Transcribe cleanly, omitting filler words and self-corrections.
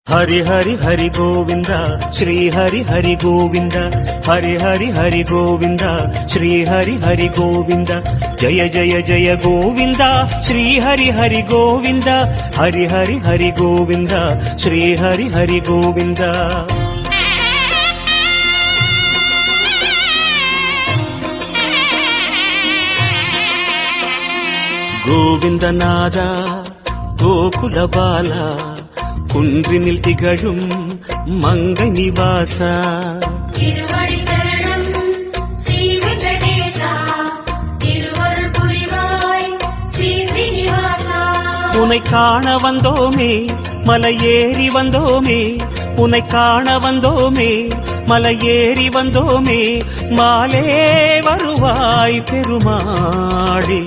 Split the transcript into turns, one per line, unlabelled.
हरि हरि हरि गोविंद श्री हरि हरि गोविंद हरि हरि हरि गोविंद श्री हरि हरि गोविंद जय जय जय गोविंद श्री हरि हरि गोविंद हरि हरि हरि गोविंद श्री हरि हरि गोविंद गोविंदनाद गोकुल बाला குன்றினில் திகழும் மங்கை நிவாசா
திருவடி சரணம் ஸ்ரீ வெங்கடேசா திருவருள் புரிவாய் ஸ்ரீ ஸ்ரீனிவாசா
உன்னை காண வந்தோமே மலையேறி வந்தோமே உன்னை காண வந்தோமே மலையேறி வந்தோமே மாலே வருவாய் பெருமாளே